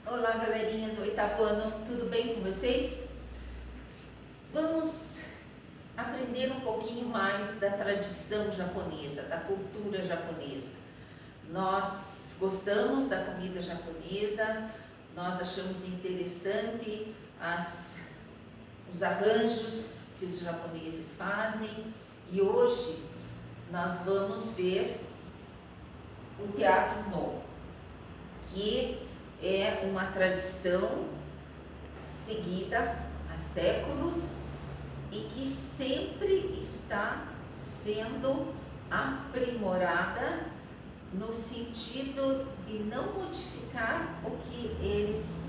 Olá, galerinha do oitavo ano, tudo bem com vocês? Vamos aprender um pouquinho mais da tradição japonesa, da cultura japonesa. Nós gostamos da comida japonesa, nós achamos interessante os arranjos que os japoneses fazem e hoje nós vamos ver o Teatro No, que é uma tradição seguida há séculos e que sempre está sendo aprimorada no sentido de não modificar o que eles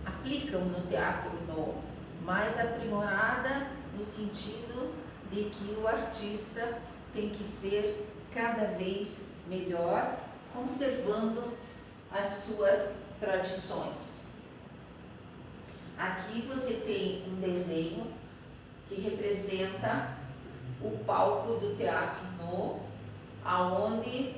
aplicam no Teatro No, mas aprimorada no sentido de que o artista tem que ser cada vez melhor, conservando as suas tradições. Aqui você tem um desenho que representa o palco do Teatro No, aonde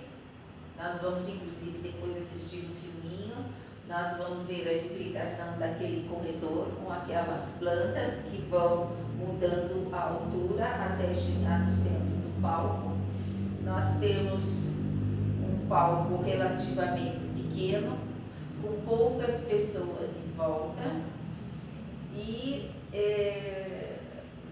nós vamos inclusive depois assistir um filminho, nós vamos ver a explicação daquele corredor com aquelas plantas que vão mudando a altura até chegar no centro do palco. Nós temos um palco relativamente pequeno, com poucas pessoas em volta e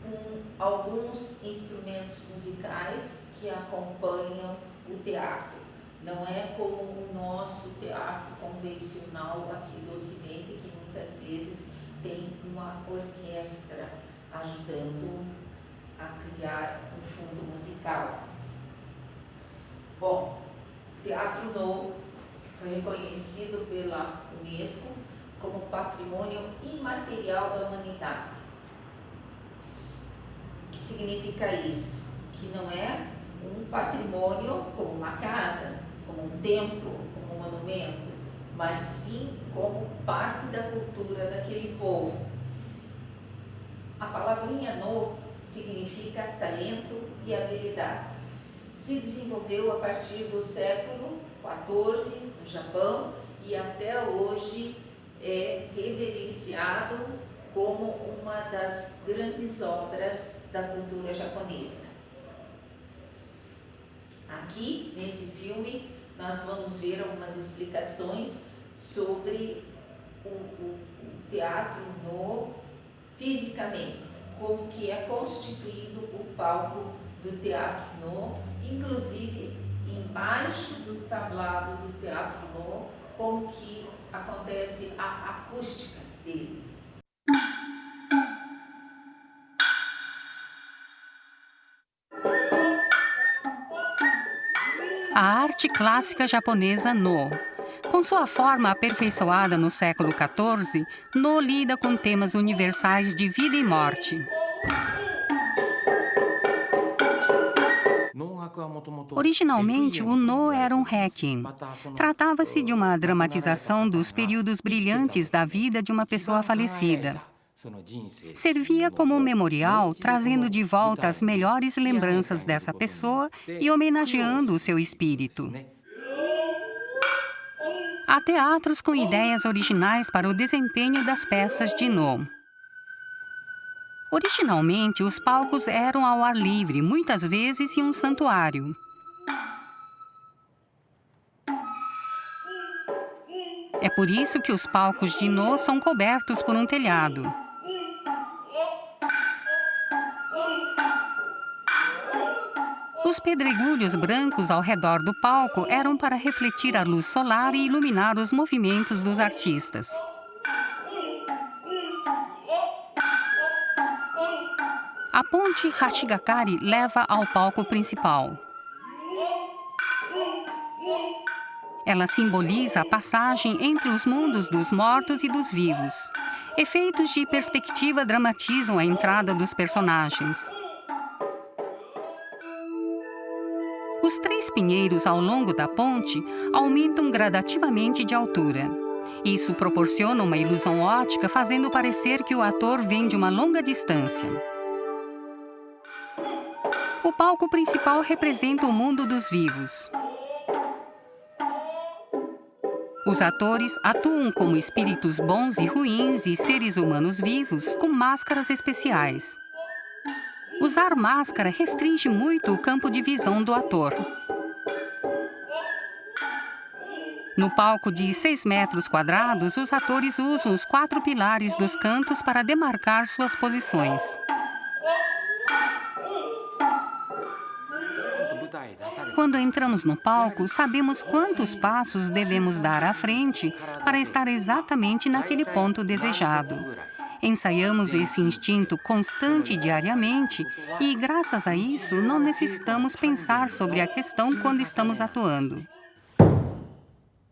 com alguns instrumentos musicais que acompanham o teatro. Não é como o nosso teatro convencional aqui do Ocidente, que muitas vezes tem uma orquestra ajudando a criar um fundo musical. Bom, o Teatro No foi reconhecido pela Unesco como Patrimônio Imaterial da Humanidade. O que significa isso? Que não é um patrimônio como uma casa, como um templo, como um monumento, mas sim como parte da cultura daquele povo. A palavrinha No significa talento e habilidade. Se desenvolveu a partir do século XIV no Japão e até hoje é reverenciado como uma das grandes obras da cultura japonesa. Aqui, nesse filme, nós vamos ver algumas explicações sobre o Teatro No fisicamente, como que é constituído o palco do Teatro No, inclusive embaixo do tablado do Teatro No, como que acontece a acústica dele. A arte clássica japonesa No. Com sua forma aperfeiçoada no século XIV, No lida com temas universais de vida e morte. Originalmente, o No era um requiem. Tratava-se de uma dramatização dos períodos brilhantes da vida de uma pessoa falecida. Servia como um memorial, trazendo de volta as melhores lembranças dessa pessoa e homenageando o seu espírito. Há teatros com ideias originais para o desempenho das peças de No. Originalmente, os palcos eram ao ar livre, muitas vezes em um santuário. É por isso que os palcos de No são cobertos por um telhado. Os pedregulhos brancos ao redor do palco eram para refletir a luz solar e iluminar os movimentos dos artistas. A ponte Hashigakari leva ao palco principal. Ela simboliza a passagem entre os mundos dos mortos e dos vivos. Efeitos de perspectiva dramatizam a entrada dos personagens. Os 3 pinheiros ao longo da ponte aumentam gradativamente de altura. Isso proporciona uma ilusão óptica, fazendo parecer que o ator vem de uma longa distância. O palco principal representa o mundo dos vivos. Os atores atuam como espíritos bons e ruins e seres humanos vivos com máscaras especiais. Usar máscara restringe muito o campo de visão do ator. No palco de 6 metros quadrados, os atores usam os 4 pilares dos cantos para demarcar suas posições. Quando entramos no palco, sabemos quantos passos devemos dar à frente para estar exatamente naquele ponto desejado. Ensaiamos esse instinto constante diariamente e, graças a isso, não necessitamos pensar sobre a questão quando estamos atuando.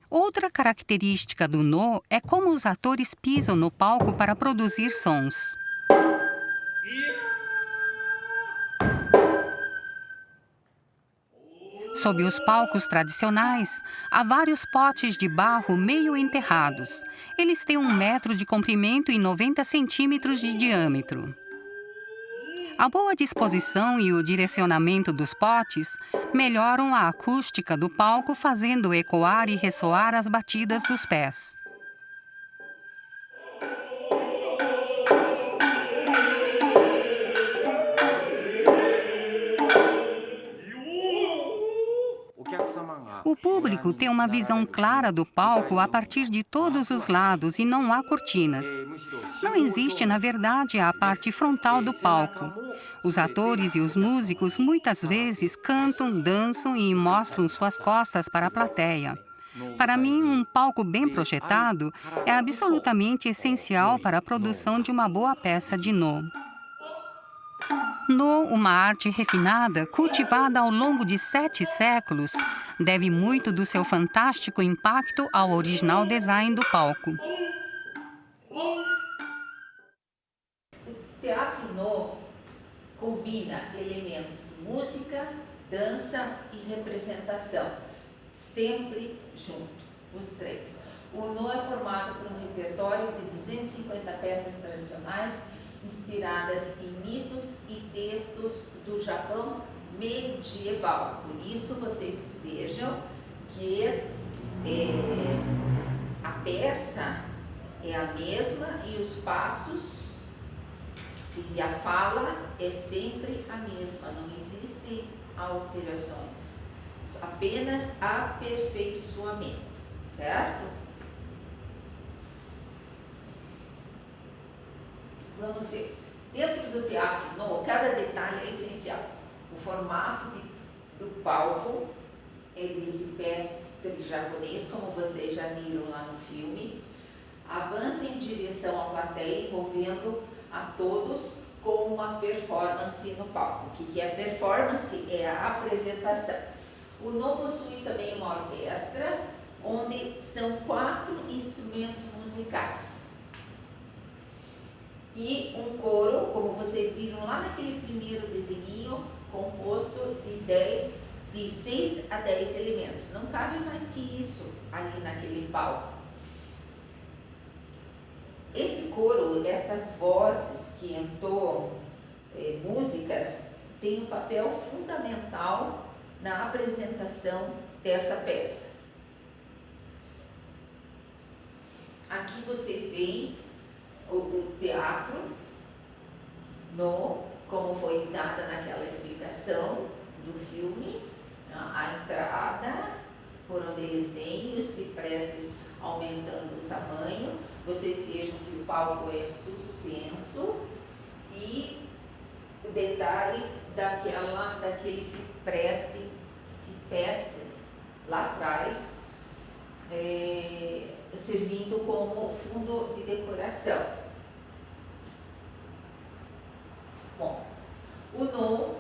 Outra característica do No é como os atores pisam no palco para produzir sons. Sob os palcos tradicionais, há vários potes de barro meio enterrados. Eles têm 1 metro de comprimento e 90 centímetros de diâmetro. A boa disposição e o direcionamento dos potes melhoram a acústica do palco, fazendo ecoar e ressoar as batidas dos pés. O público tem uma visão clara do palco a partir de todos os lados e não há cortinas. Não existe, na verdade, a parte frontal do palco. Os atores e os músicos muitas vezes cantam, dançam e mostram suas costas para a plateia. Para mim, um palco bem projetado é absolutamente essencial para a produção de uma boa peça de No. No, uma arte refinada, cultivada ao longo de 7 séculos, deve muito do seu fantástico impacto ao original design do palco. O teatro No combina elementos de música, dança e representação, sempre junto, os 3. O No é formado por um repertório de 250 peças tradicionais inspiradas em mitos e textos do Japão medieval. Por isso, vocês vejam que a peça é a mesma e os passos e a fala é sempre a mesma, não existem alterações, apenas aperfeiçoamento, certo? Vamos ver. Dentro do teatro No, cada detalhe é essencial. O formato do palco é desse pestre japonês, como vocês já viram lá no filme. Avança em direção à plateia, envolvendo a todos com uma performance no palco. O que é performance? É a apresentação. O No possui também uma orquestra, onde são 4 instrumentos musicais. E um coro, como vocês viram lá naquele primeiro desenho, composto de 6 a 10 elementos. Não cabe mais que isso ali naquele palco. Esse coro, essas vozes que entoam músicas, têm um papel fundamental na apresentação dessa peça. Aqui vocês veem o teatro No, como foi dada naquela explicação do filme, a entrada, por onde eles vêm, os ciprestes aumentando o tamanho. Vocês vejam que o palco é suspenso e o detalhe daquele cipreste lá atrás, servindo como fundo de decoração. Bom, o No,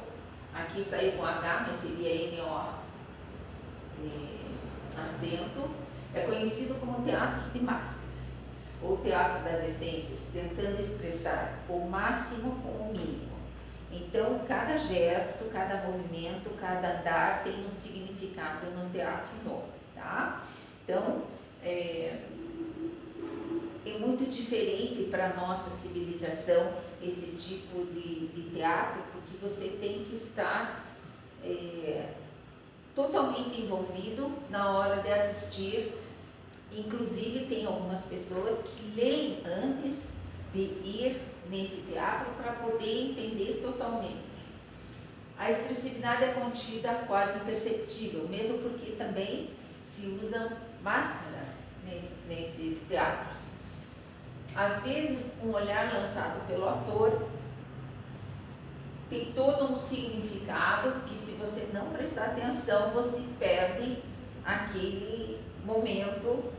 aqui saiu com H, mas seria N-O, acento, é conhecido como teatro de máscaras, ou teatro das essências, tentando expressar o máximo com o mínimo. Então, cada gesto, cada movimento, cada andar tem um significado no teatro No, tá? Então, é muito diferente para a nossa civilização esse tipo de teatro, porque você tem que estar totalmente envolvido na hora de assistir Inclusive, tem algumas pessoas que leem antes de ir nesse teatro para poder entender totalmente. A expressividade é contida, quase imperceptível, mesmo porque também se usam máscaras nesses teatros. Às vezes, um olhar lançado pelo ator tem todo um significado que, se você não prestar atenção, você perde aquele momento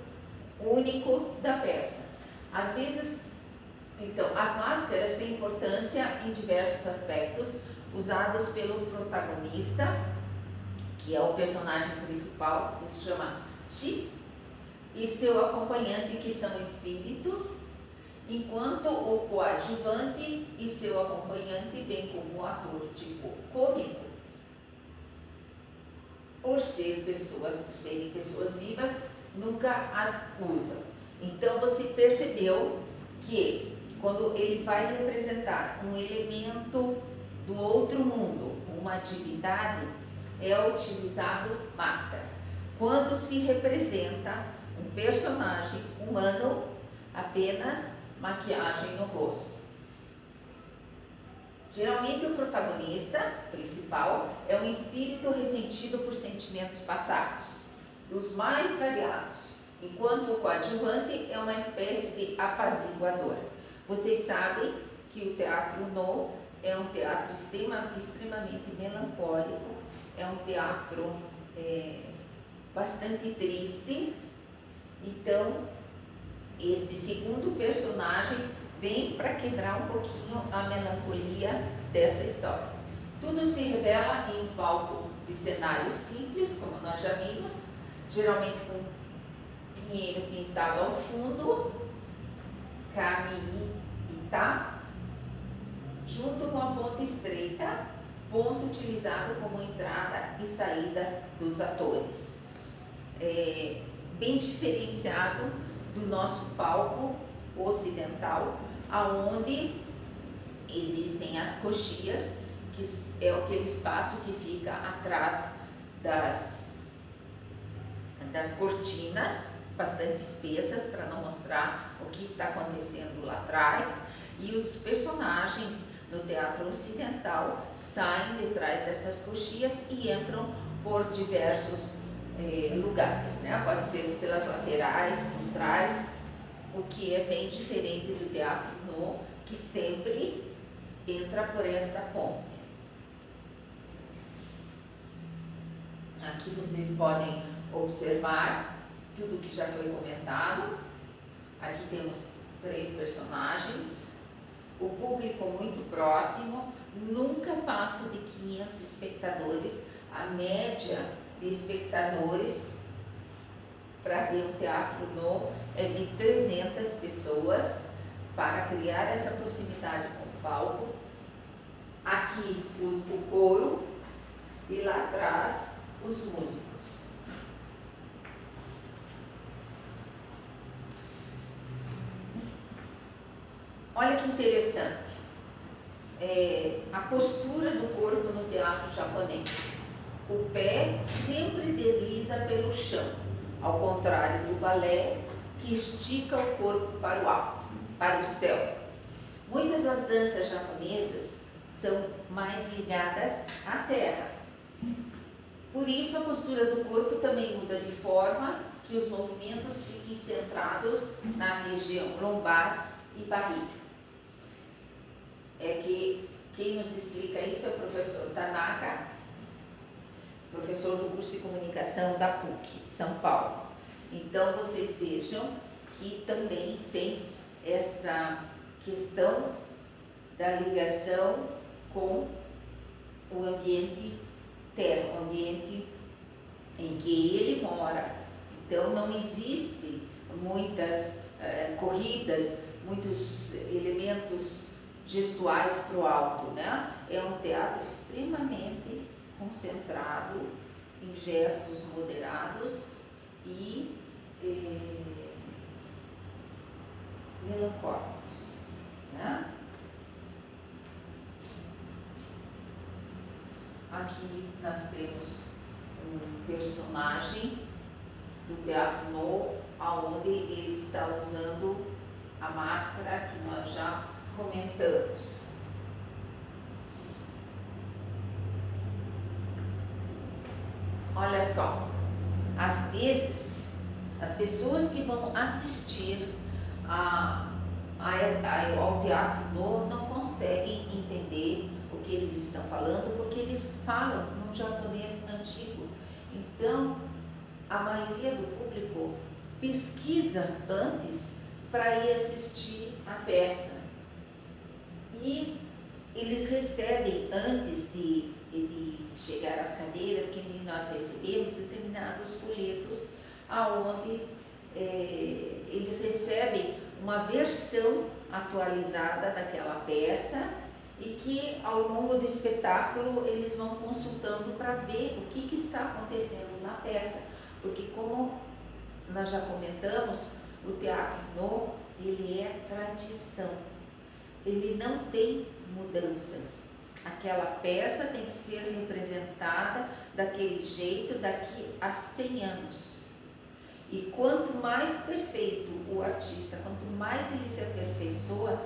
único da peça. Às vezes, então, as máscaras têm importância em diversos aspectos, usados pelo protagonista, que é o personagem principal, que se chama Chi, e seu acompanhante, que são espíritos, enquanto o coadjuvante e seu acompanhante, bem como o ator tipo cômico, por serem pessoas vivas, nunca as usam. Então você percebeu que quando ele vai representar um elemento do outro mundo, uma atividade, é utilizado máscara. Quando se representa um personagem humano, apenas maquiagem no rosto. Geralmente o protagonista principal é um espírito ressentido por sentimentos passados, dos mais variados, enquanto o coadjuvante é uma espécie de apaziguador. Vocês sabem que o teatro No é um teatro extremamente melancólico, é um teatro bastante triste. Então, este segundo personagem vem para quebrar um pouquinho a melancolia dessa história. Tudo se revela em um palco de cenário simples, como nós já vimos, geralmente com pinheiro pintado ao fundo, Kami-ita, junto com a ponte estreita, ponto utilizado como entrada e saída dos atores. Bem diferenciado do nosso palco ocidental, aonde existem as coxias, que é aquele espaço que fica atrás das cortinas, bastante espessas, para não mostrar o que está acontecendo lá atrás, e os personagens no teatro ocidental saem de trás dessas coxias e entram por diversos lugares, né? Pode ser pelas laterais, por trás, o que é bem diferente do teatro No, que sempre entra por esta ponte. Aqui vocês podem observar tudo que já foi comentado. Aqui temos 3 personagens, o público muito próximo, nunca passa de 500 espectadores, a média de espectadores para ver o teatro No é de 300 pessoas, para criar essa proximidade com o palco. Aqui o coro e lá atrás os músicos. Olha que interessante, a postura do corpo no teatro japonês. O pé sempre desliza pelo chão, ao contrário do balé, que estica o corpo para o alto, para o céu. Muitas das danças japonesas são mais ligadas à terra. Por isso, a postura do corpo também muda de forma que os movimentos fiquem centrados na região lombar e barriga. É que quem nos explica isso é o professor Tanaka, professor do curso de comunicação da PUC, de São Paulo. Então, vocês vejam que também tem essa questão da ligação com o ambiente terra, o ambiente em que ele mora. Então, não existe muitas corridas, muitos elementos gestuais para o alto, né? É um teatro extremamente concentrado em gestos moderados e melancólicos, né? Aqui nós temos um personagem do Teatro No, onde ele está usando a máscara que nós já comentamos. Olha só, às vezes as pessoas que vão assistir ao Teatro No não conseguem entender o que eles estão falando, porque eles falam num japonês antigo. Então, a maioria do público pesquisa antes para ir assistir a peça. E eles recebem, antes de chegar às cadeiras, que nós recebemos determinados folhetos, aonde eles recebem uma versão atualizada daquela peça e que ao longo do espetáculo eles vão consultando para ver o que está acontecendo na peça, porque como nós já comentamos, o Teatro No, ele é tradição, ele não tem mudanças. Aquela peça tem que ser representada daquele jeito daqui a 100 anos. E quanto mais perfeito o artista, quanto mais ele se aperfeiçoa,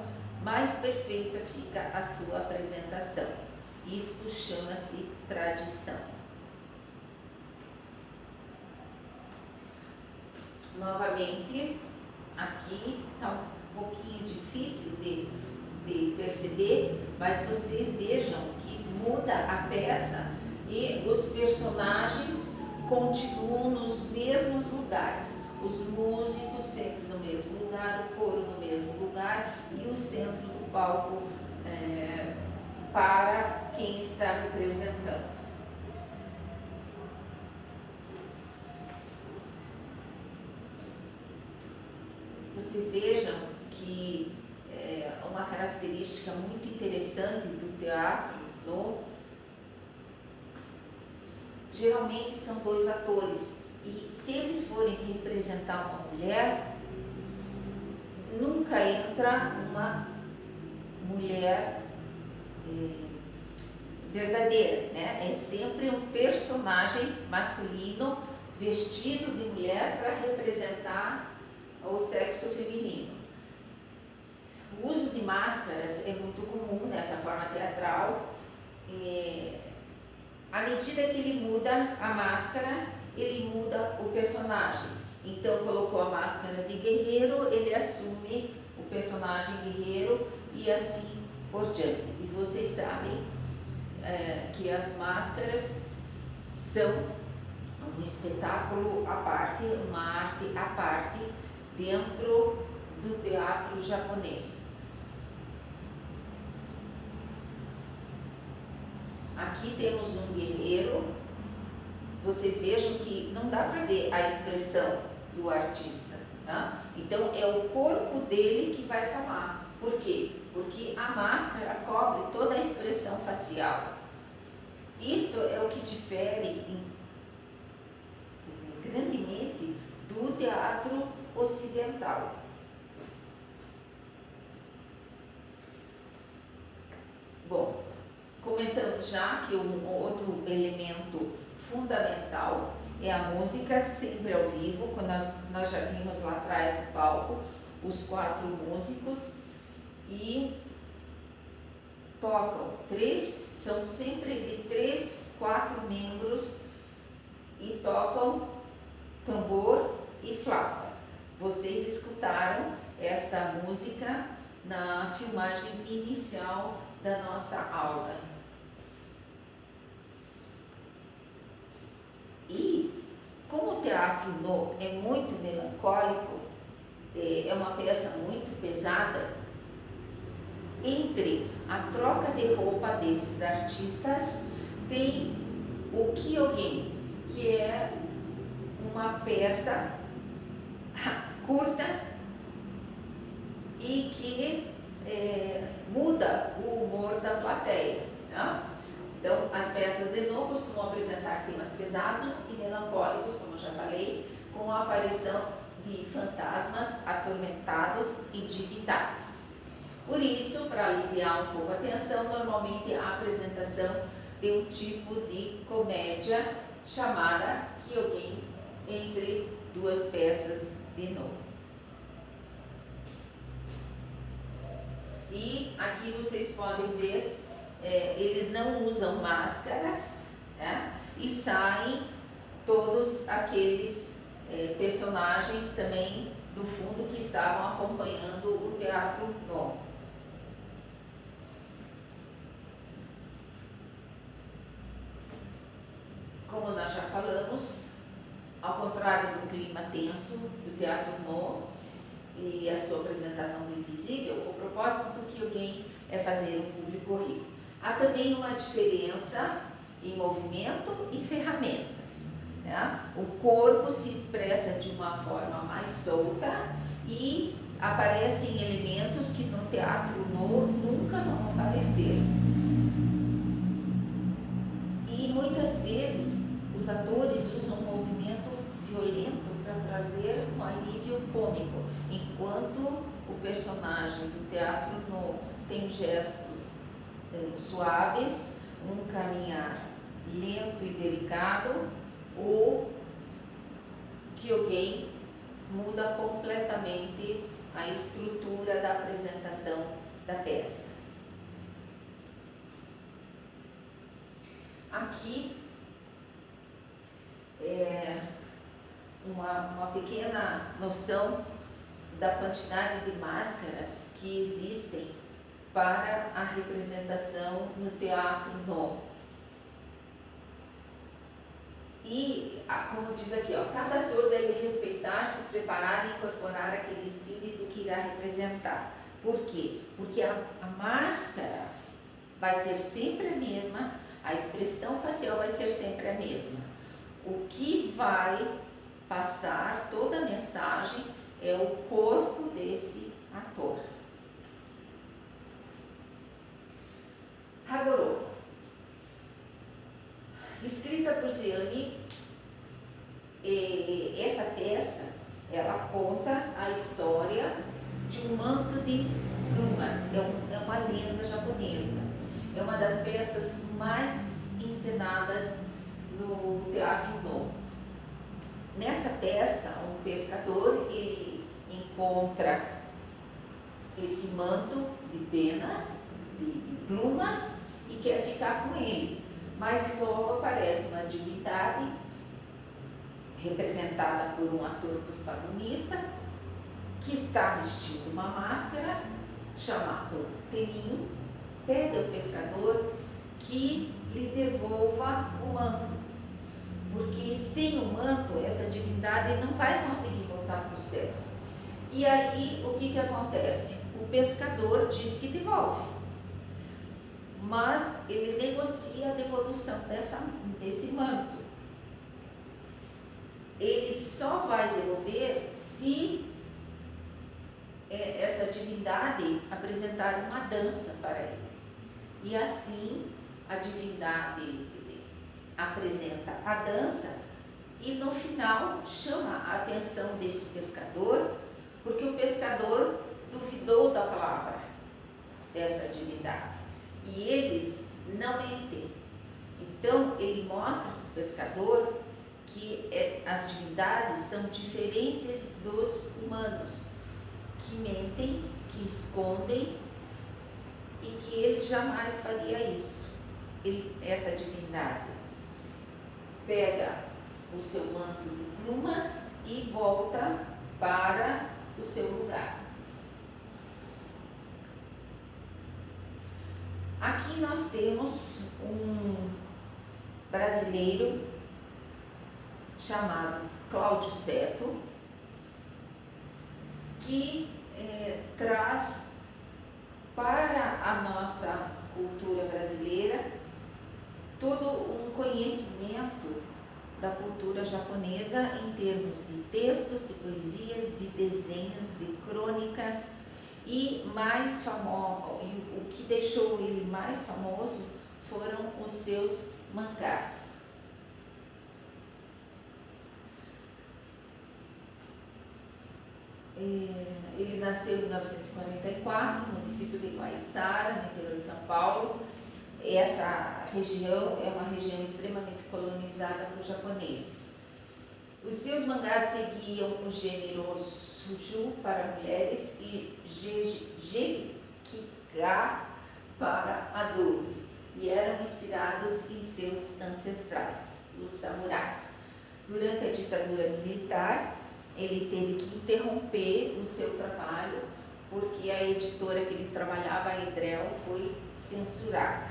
mais perfeita fica a sua apresentação. Isto chama-se tradição. Novamente, aqui está um pouquinho difícil de perceber, mas vocês vejam que muda a peça e os personagens continuam nos mesmos lugares, os músicos sempre no mesmo lugar, o coro no mesmo lugar e o centro do palco para quem está representando. Vocês vejam que uma característica muito interessante do Teatro No, geralmente são dois atores, e se eles forem representar uma mulher, nunca entra uma mulher verdadeira, né? É sempre um personagem masculino vestido de mulher para representar o sexo feminino. O uso de máscaras é muito comum nessa forma teatral. À medida que ele muda a máscara, ele muda o personagem. Então, colocou a máscara de guerreiro, ele assume o personagem guerreiro e assim por diante. E vocês sabem que as máscaras são um espetáculo à parte, uma arte à parte dentro do teatro japonês. Aqui temos um guerreiro. Vocês vejam que não dá para ver a expressão do artista, tá? Então é o corpo dele que vai falar. Por quê? Porque a máscara cobre toda a expressão facial. Isto é o que difere grandemente do teatro ocidental. Bom, comentamos já que um outro elemento fundamental é a música, sempre ao vivo, quando nós já vimos lá atrás no palco os 4 músicos e tocam são sempre de 3, 4 membros e tocam tambor e flauta. Vocês escutaram esta música na filmagem inicial da nossa aula. E como o Teatro No é muito melancólico, é uma peça muito pesada, entre a troca de roupa desses artistas tem o Kyogen, que é uma peça curta e que muda o humor da plateia, né? Então, as peças de No costumam apresentar temas pesados e melancólicos, como eu já falei, com a aparição de fantasmas atormentados e endividados. Por isso, para aliviar um pouco a tensão, normalmente há a apresentação de um tipo de comédia chamada Kyogen, entre 2 peças de No. E aqui vocês podem ver, eles não usam máscaras, né? E saem todos aqueles personagens também do fundo que estavam acompanhando o Teatro No. Como nós já falamos, ao contrário do clima tenso do Teatro No e a sua apresentação do invisível, o propósito do Kyugen é fazer um público rico. Há também uma diferença em movimento e ferramentas, né? O corpo se expressa de uma forma mais solta e aparecem elementos que no Teatro No nunca vão aparecer. E muitas vezes os atores usam um movimento violento para trazer um alívio cômico, enquanto o personagem do Teatro No tem gestos suaves, um caminhar lento e delicado, o Kyugen muda completamente a estrutura da apresentação da peça. Aqui é uma pequena noção da quantidade de máscaras que existem para a representação no Teatro No. E, como diz aqui, cada ator deve respeitar, se preparar e incorporar aquele espírito que irá representar. Por quê? Porque a máscara vai ser sempre a mesma, a expressão facial vai ser sempre a mesma. O que vai passar toda a mensagem é o corpo desse ator. Hagoro, escrita por Ziane, essa peça, ela conta a história de um manto de plumas, é uma lenda japonesa, é uma das peças mais encenadas no Teatro No. Nessa peça, um pescador, ele encontra esse manto de penas, de plumas, e quer ficar com ele. Mas logo aparece uma divindade, representada por um ator protagonista, que está vestindo uma máscara, chamado Tenin, pede ao pescador que lhe devolva o manto. Porque sem o manto, essa divindade não vai conseguir voltar para o céu. E aí, o que acontece? O pescador diz que devolve, mas ele negocia a devolução desse manto. Ele só vai devolver se essa divindade apresentar uma dança para ele. E assim, a divindade apresenta a dança e no final chama a atenção desse pescador, porque o pescador duvidou da palavra dessa divindade e eles não mentem. Então ele mostra para o pescador que as divindades são diferentes dos humanos, que mentem, que escondem e que ele jamais faria isso. Essa divindade pega o seu manto de plumas e volta para o seu lugar. Aqui nós temos um brasileiro chamado Cláudio Seto, que traz para a nossa cultura brasileira todo um conhecimento da cultura japonesa em termos de textos, de poesias, de desenhos, de crônicas e mais famoso, o que deixou ele mais famoso foram os seus mangás. Ele nasceu em 1944, no município de Guaiçara, no interior de São Paulo. Essa região é uma região extremamente colonizada por japoneses. Os seus mangás seguiam o gênero shoujo para mulheres e gekiga para adultos, e eram inspirados em seus ancestrais, os samurais. Durante a ditadura militar, ele teve que interromper o seu trabalho porque a editora que ele trabalhava, a Edrel, foi censurada.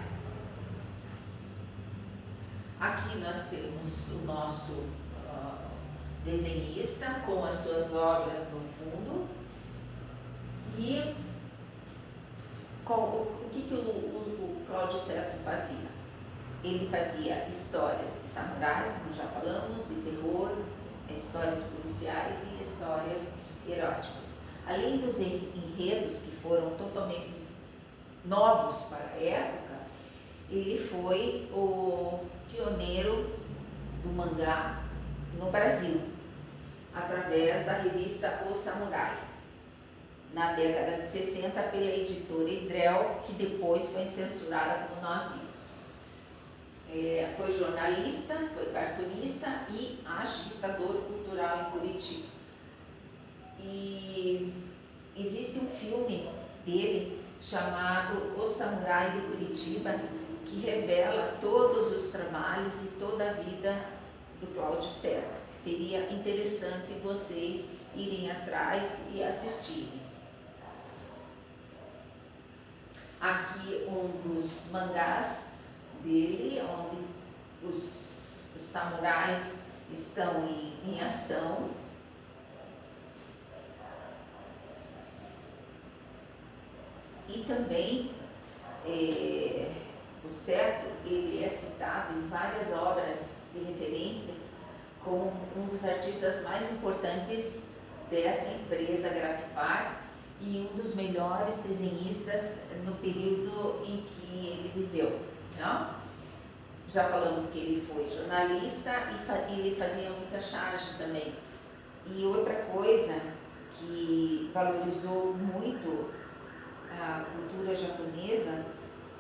Aqui nós temos o nosso desenhista com as suas obras no fundo. E o que o Cláudio Certo fazia? Ele fazia histórias de samurais, como já falamos, de terror, histórias policiais e histórias eróticas. Além dos enredos que foram totalmente novos para a época, ele foi o pioneiro do mangá no Brasil, através da revista O Samurai, na década de 60 pela editora Edrel, que depois foi censurada, como nós vimos. Foi jornalista, foi cartunista e agitador cultural em Curitiba. E existe um filme dele chamado O Samurai de Curitiba, que revela todos os trabalhos e toda a vida do Cláudio Certo. Seria interessante vocês irem atrás e assistirem. Aqui um dos mangás dele, onde os samurais estão em ação. E também o Certo, ele é citado em várias obras de referência como um dos artistas mais importantes dessa empresa Grafipar e um dos melhores desenhistas no período em que ele viveu. Não? Já falamos que ele foi jornalista e ele fazia muita charge também. E outra coisa que valorizou muito a cultura japonesa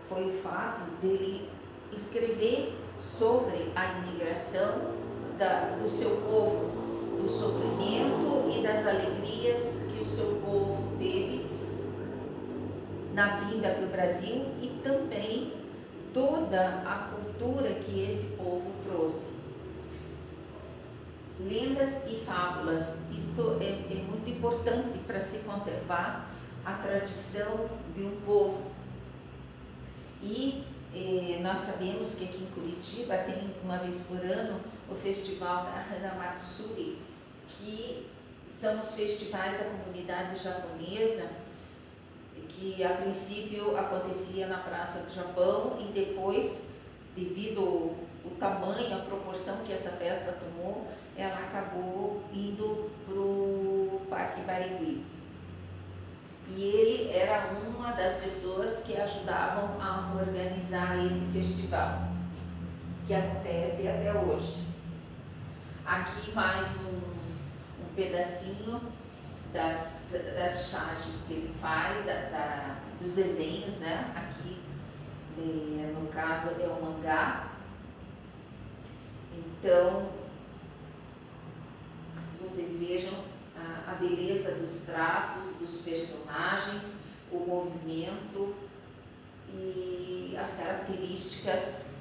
foi o fato dele escrever sobre a imigração do seu povo, do sofrimento e das alegrias que o seu povo teve na vinda para o Brasil e também toda a cultura que esse povo trouxe. Lendas e fábulas, isto é muito importante para se conservar a tradição de um povo. E nós sabemos que aqui em Curitiba tem uma vez por ano o festival da Hanamatsuri, que são os festivais da comunidade japonesa, que a princípio acontecia na Praça do Japão e depois, devido ao tamanho, a proporção que essa festa tomou, ela acabou indo para o Parque Barigui. E ele era uma das pessoas que ajudavam a organizar esse festival, que acontece até hoje. Aqui mais um pedacinho das charges que ele faz, dos desenhos, né? Aqui, no caso, é o mangá. Então, vocês vejam a beleza dos traços, dos personagens, o movimento e as características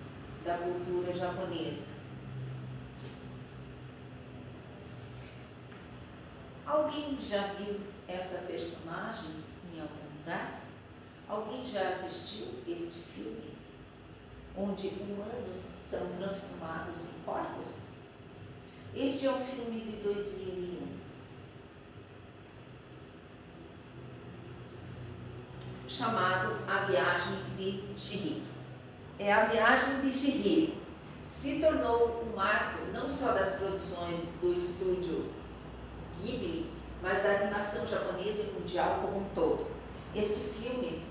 da cultura japonesa. Alguém já viu essa personagem em algum lugar? Alguém já assistiu este filme, onde humanos são transformados em porcos? Este é um filme de 2001. Chamado A Viagem de Chihiro. A Viagem de Chihiro se tornou um marco não só das produções do estúdio Ghibli, mas da animação japonesa e mundial como um todo. Esse filme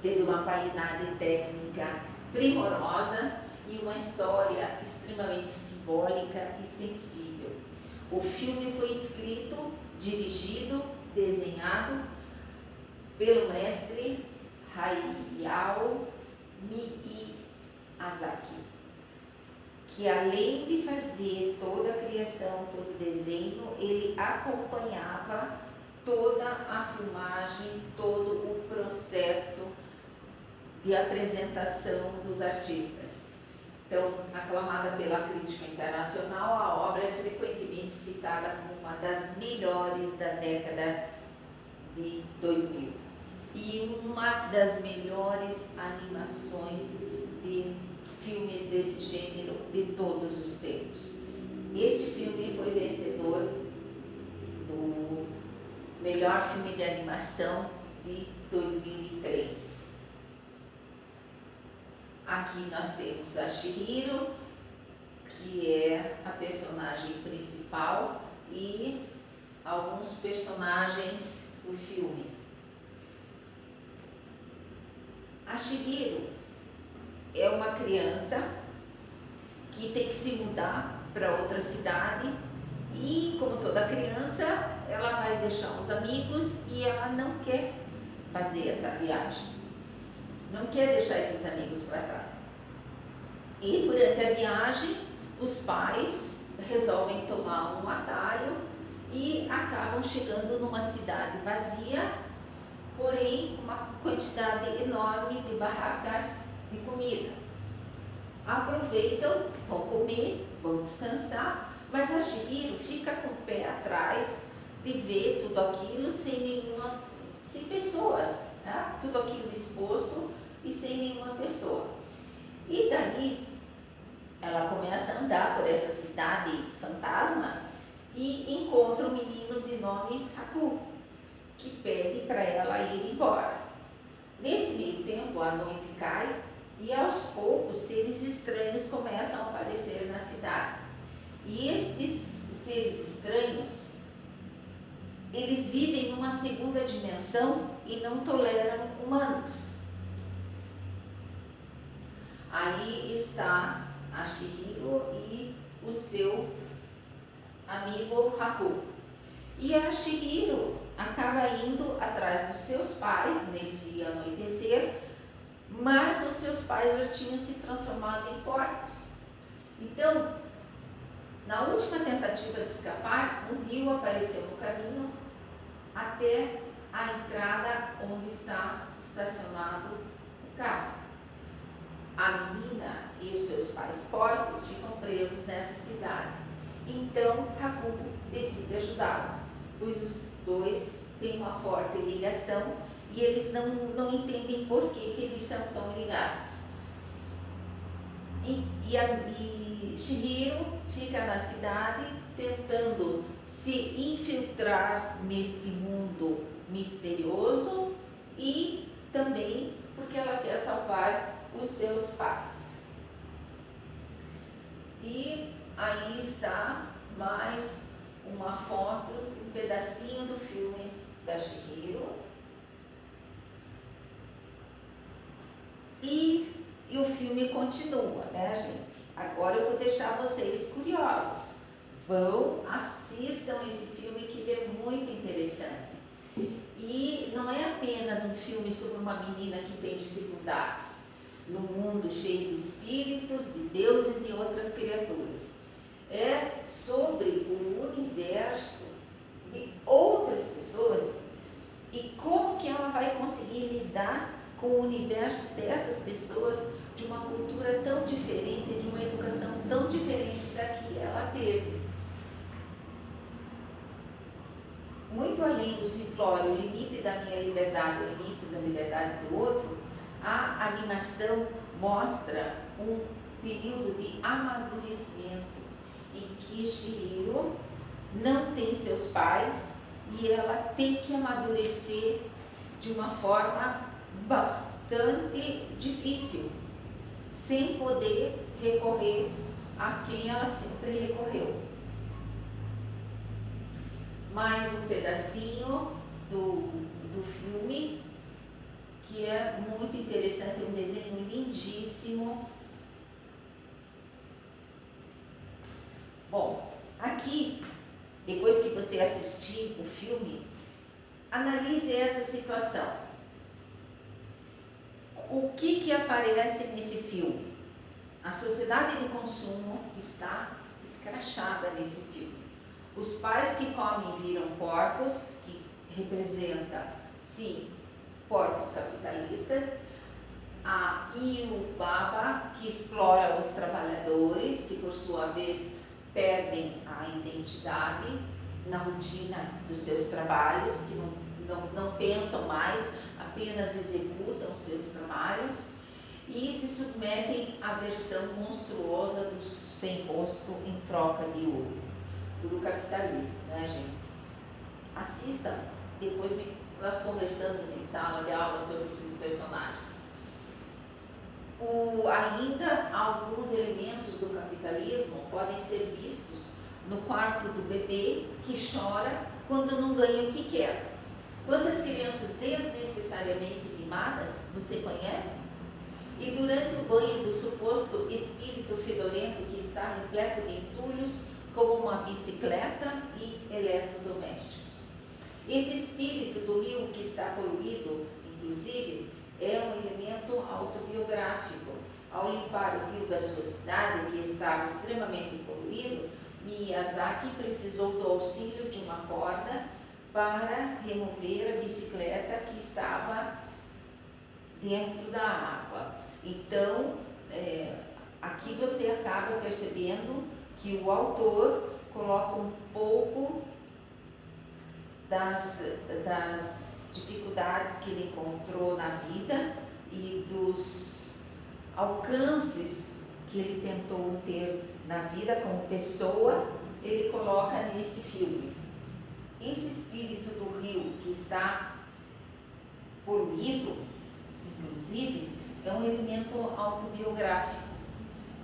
teve uma qualidade técnica primorosa e uma história extremamente simbólica e sensível. O filme foi escrito, dirigido, desenhado pelo mestre Hayao Miyazaki, que além de fazer toda a criação, todo o desenho, ele acompanhava toda a filmagem, todo o processo de apresentação dos artistas. Então, aclamada pela crítica internacional, a obra é frequentemente citada como uma das melhores da década de 2000 e uma das melhores animações de filmes desse gênero de todos os tempos. Este filme foi vencedor do melhor filme de animação de 2003. Aqui nós temos a Chihiro, que é a personagem principal, e alguns personagens do filme. A Chihiro é uma criança que tem que se mudar para outra cidade e, como toda criança, ela vai deixar os amigos e ela não quer fazer essa viagem, não quer deixar esses amigos para trás. E durante a viagem, os pais resolvem tomar um atalho e acabam chegando numa cidade vazia, porém uma quantidade enorme de barracas de comida. Aproveitam, vão comer, vão descansar, mas a Chihiro fica com o pé atrás de ver tudo aquilo sem pessoas, né? Tudo aquilo exposto e sem nenhuma pessoa. E daí ela começa a andar por essa cidade fantasma e encontra um menino de nome Haku, que pede para ela ir embora. Nesse meio tempo, a noite cai e aos poucos seres estranhos começam a aparecer na cidade. E estes seres estranhos, eles vivem numa segunda dimensão e não toleram humanos. Aí está a Chihiro e o seu amigo Haku. E a Chihiro acaba indo atrás dos seus pais nesse anoitecer, mas os seus pais já tinham se transformado em porcos. Então, na última tentativa de escapar, um rio apareceu no caminho até a entrada onde está estacionado o carro. A menina e os seus pais porcos ficam presos nessa cidade. Então, Haku decide ajudá-la, pois os dois têm uma forte ligação e eles não entendem por que eles são tão ligados. E Chihiro fica na cidade tentando se infiltrar neste mundo misterioso e também porque ela quer salvar os seus pais. E aí está mais uma foto, um pedacinho do filme da Chihiro. E o filme continua, né, gente? Agora eu vou deixar vocês curiosos. Vão, assistam esse filme que ele é muito interessante. E não é apenas um filme sobre uma menina que tem dificuldades no mundo cheio de espíritos, de deuses e outras criaturas. É sobre o universo de outras pessoas e como que ela vai conseguir lidar com o universo dessas pessoas de uma cultura tão diferente, de uma educação tão diferente da que ela teve. Muito além do simplório, o limite da minha liberdade, o início da liberdade do outro, a animação mostra um período de amadurecimento em que Chihiro não tem seus pais e ela tem que amadurecer de uma forma bastante difícil, sem poder recorrer a quem ela sempre recorreu. Mais um pedacinho do filme, que é muito interessante, um desenho lindíssimo. Bom, aqui, depois que você assistir o filme, analise essa situação. O que aparece nesse filme? A sociedade de consumo está escrachada nesse filme. Os pais que comem viram porcos, que representa, sim, porcos capitalistas, e o baba, que explora os trabalhadores, que por sua vez perdem a identidade na rotina dos seus trabalhos, que não pensam mais, apenas executam seus trabalhos e se submetem à versão monstruosa do sem rosto em troca de ouro, do capitalismo, né, gente? Assistam, depois nós conversamos em sala de aula sobre esses personagens. Ainda alguns elementos do capitalismo podem ser vistos no quarto do bebê que chora quando não ganha o que quer. Quantas crianças desnecessariamente mimadas você conhece? E durante o banho do suposto espírito fedorento que está repleto de entulhos, como uma bicicleta e eletrodomésticos. Esse espírito do rio que está poluído, inclusive, é um elemento autobiográfico. Ao limpar o rio da sua cidade, que estava extremamente poluído, Miyazaki precisou do auxílio de uma corda para remover a bicicleta que estava dentro da água. Então, aqui você acaba percebendo que o autor coloca um pouco das dificuldades que ele encontrou na vida e dos alcances que ele tentou ter na vida como pessoa, ele coloca nesse filme. Esse espírito do rio que está poluído, inclusive, é um elemento autobiográfico.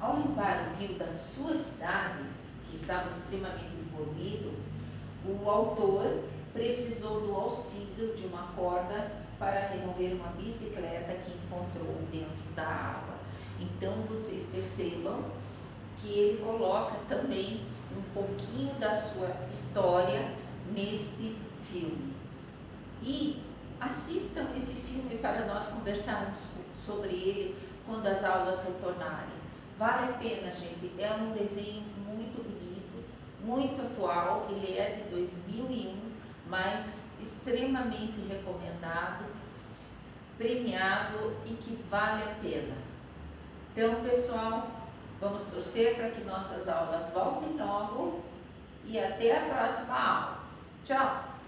Ao limpar o rio da sua cidade, que estava extremamente poluído, o autor precisou do auxílio de uma corda para remover uma bicicleta que encontrou dentro da água. Então, vocês percebam que ele coloca também um pouquinho da sua história neste filme. E assistam esse filme para nós conversarmos sobre ele quando as aulas retornarem. Vale a pena, gente. É um desenho muito bonito, muito atual. Ele é de 2001, mas extremamente recomendado, premiado e que vale a pena. Então, pessoal, vamos torcer para que nossas aulas voltem logo e até a próxima aula. Tchau!